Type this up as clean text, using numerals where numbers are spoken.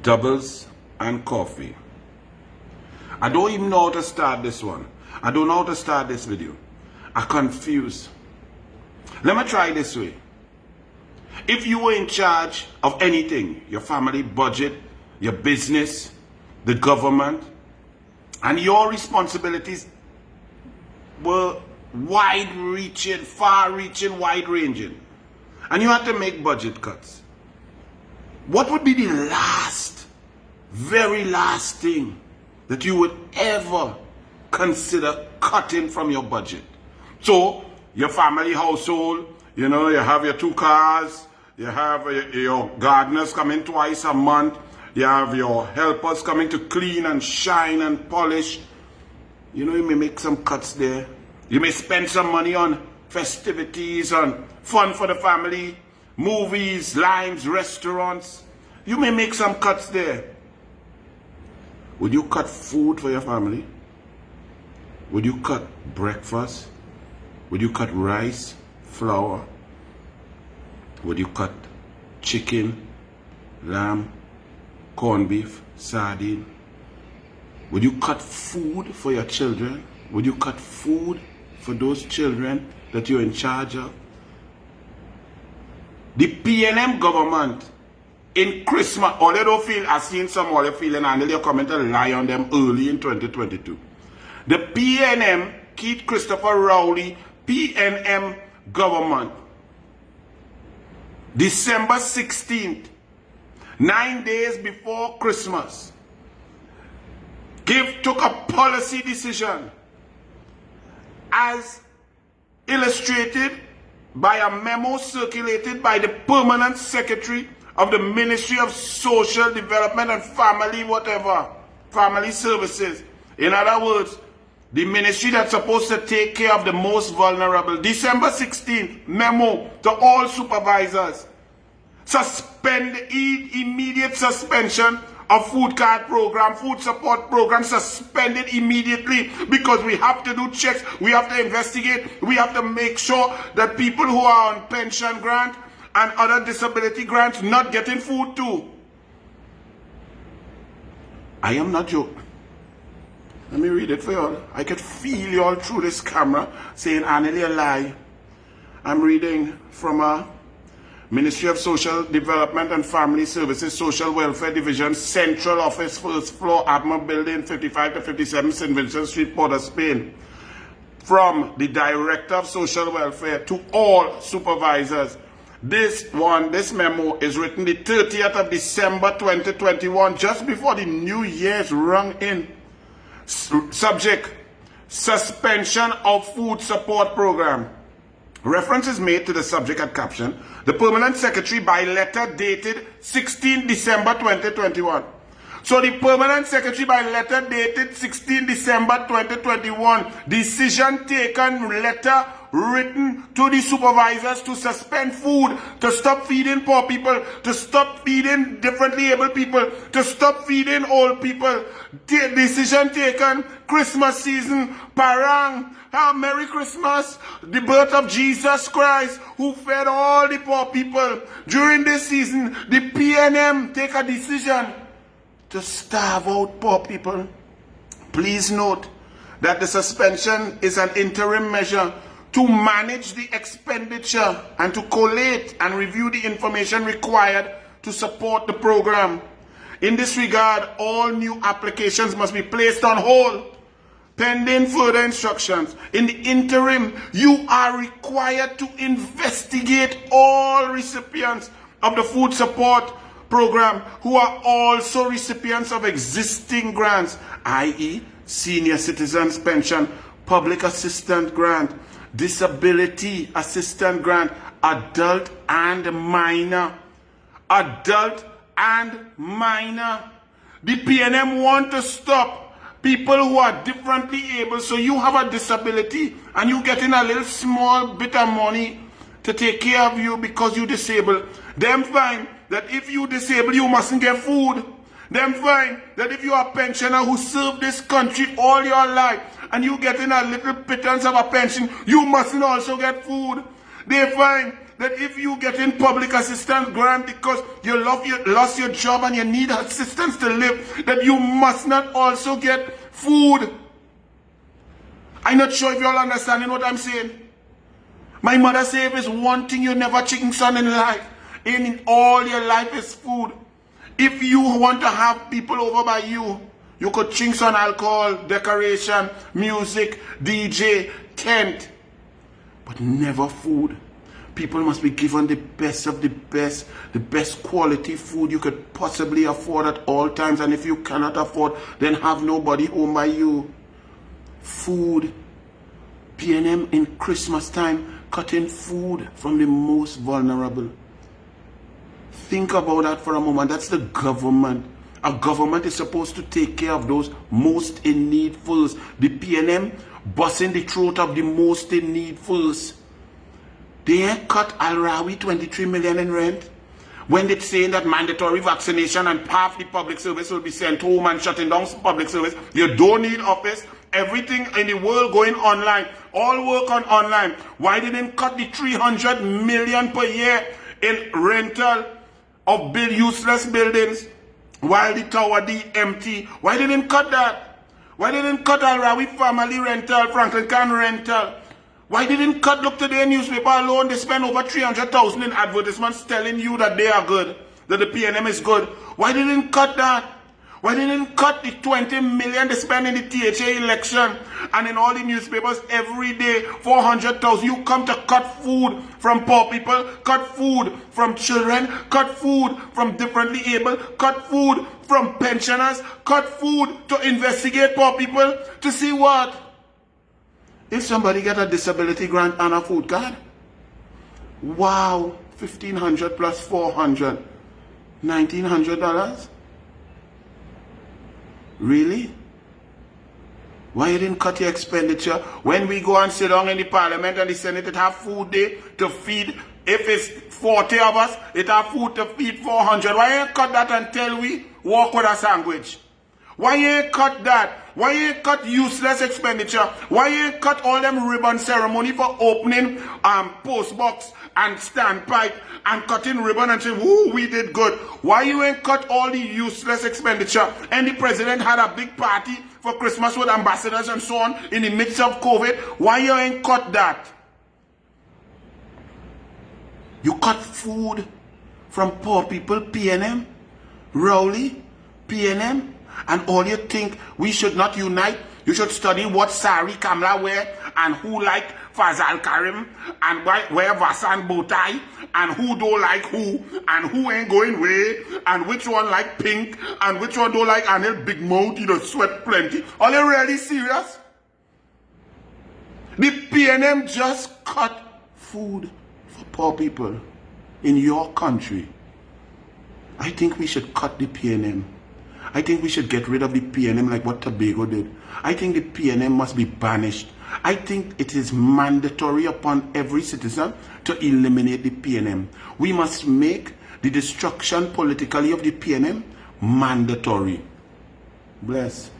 doubles and coffee. I don't even know how to start this one. I don't know how to start this video. I'm confused. Let me try this way. If you were in charge of anything, your family budget, your business, the government, and your responsibilities were wide-reaching, far-reaching, wide-ranging, and you had to make budget cuts, what would be the last, very last thing that you would ever consider cutting from your budget? So, your family household, you know, you have your 2 cars, you have your gardeners coming twice a month, you have your helpers coming to clean and shine and polish. You know, you may make some cuts there. You may spend some money on festivities, on fun for the family, movies, limes, restaurants. You may make some cuts there. Would you cut food for your family? Would you cut breakfast? Would you cut rice, flour? Would you cut chicken, lamb, corned beef, sardine? Would you cut food for your children? Would you cut food for those children that you're in charge of? The PNM government in Christmas, all they don't feel, I've seen some all they feeling and they're coming to lie on them early in 2022. The PNM, Keith Christopher Rowley, PNM government, December 16th, 9 days before Christmas, took a policy decision as illustrated by a memo circulated by the Permanent Secretary of the Ministry of Social Development and Family Services. In other words, the ministry that's supposed to take care of the most vulnerable. December 16th, memo to all supervisors. Immediate suspension of food card program, food support program, suspended immediately, because we have to do checks, we have to investigate, we have to make sure that people who are on pension grant and other disability grants not getting food too. I am not joking. Let me read it for y'all. I could feel y'all through this camera saying, Annelie, a lie. I'm reading from a Ministry of Social Development and Family Services, Social Welfare Division, Central Office, First Floor, Admiral Building, 55 to 57, St. Vincent Street, Port of Spain. From the Director of Social Welfare to all supervisors. This memo is written the 30th of December 2021, just before the New Year's rung in. Subject, suspension of food support program. Reference is made to the subject and caption. The Permanent Secretary by letter dated 16 December 2021. So the Permanent Secretary by letter dated 16 December 2021. Decision taken, letter written to the supervisors to suspend food, to stop feeding poor people, to stop feeding differently able people, to stop feeding old people. Decision taken, Christmas season, parang, Merry Christmas, the birth of Jesus Christ, who fed all the poor people. During this season, the PNM take a decision to starve out poor people. Please note that the suspension is an interim measure to manage the expenditure and to collate and review the information required to support the program. In this regard, all new applications must be placed on hold, pending further instructions. In the interim, you are required to investigate all recipients of the food support program who are also recipients of existing grants, i.e. senior citizens pension, public assistance grant, disability assistance grant, adult and minor. Adult and minor. The PNM want to stop people who are differently able. So you have a disability and you getting a little small bit of money to take care of you because you disabled. Them find that if you disabled, you mustn't get food. Them find that if you are a pensioner who served this country all your life and you getting a little pittance of a pension, you mustn't also get food. They find that if you get in public assistance grant because you lost your job and you need assistance to live, that you must not also get food. I'm not sure if you're understanding what I'm saying. My mother said, if it's one thing you never chicken son in life, in all your life is food. If you want to have people over by you, you could chinks on alcohol, decoration, music, DJ, tent, but never food. People must be given the best of the best quality food you could possibly afford at all times. And if you cannot afford, then have nobody home by you. Food. PNM in Christmas time, cutting food from the most vulnerable. Think about that for a moment. That's the government. A government is supposed to take care of those most in need first. The PNM busting the throat of the most in need first. They ain't cut Al-Rawi 23 million in rent. When they're saying that mandatory vaccination and half the public service will be sent home and shutting down public service. You don't need office. Everything in the world going online. All work on online. Why didn't cut the 300 million per year in rental of useless buildings while the Tower D empty? Why didn't cut that? Why didn't cut Al-Rawi family rental, Franklin Can rental? Why didn't cut Look Today newspaper alone? They spend over 300,000 in advertisements telling you that they are good, that the PNM is good. Why didn't cut that? Why didn't cut the 20 million they spend in the THA election and in all the newspapers every day, 400,000? You come to cut food from poor people, cut food from children, cut food from differently able, cut food from pensioners, cut food to investigate poor people to see what? If somebody get a disability grant and a food card, wow, $1,500 plus $400, $1,900. Really? Why you didn't cut your expenditure? When we go and sit down in the parliament and the Senate, it have food day to feed. If it's 40 of us, it have food to feed 400. Why you ain't cut that until we walk with a sandwich? Why you ain't cut that? Why you ain't cut useless expenditure? Why you ain't cut all them ribbon ceremony for opening post box and standpipe and cutting ribbon and saying, woo, we did good? Why you ain't cut all the useless expenditure? And the president had a big party for Christmas with ambassadors and so on in the midst of COVID. Why you ain't cut that? You cut food from poor people, PNM, Rowley, PNM, and all you think we should not unite? You should study what Sari Kamla wear and who like Fazal Karim and wear Vasan Botai and who don't like who and who ain't going way and which one like pink and which one don't like Anil Big Mouth, you know, sweat plenty. Are you really serious? The PNM just cut food for poor people in your country. I think we should cut the PNM. I think we should get rid of the PNM like what Tobago did. I think the PNM must be banished. I think it is mandatory upon every citizen to eliminate the PNM. We must make the destruction politically of the PNM mandatory. Bless.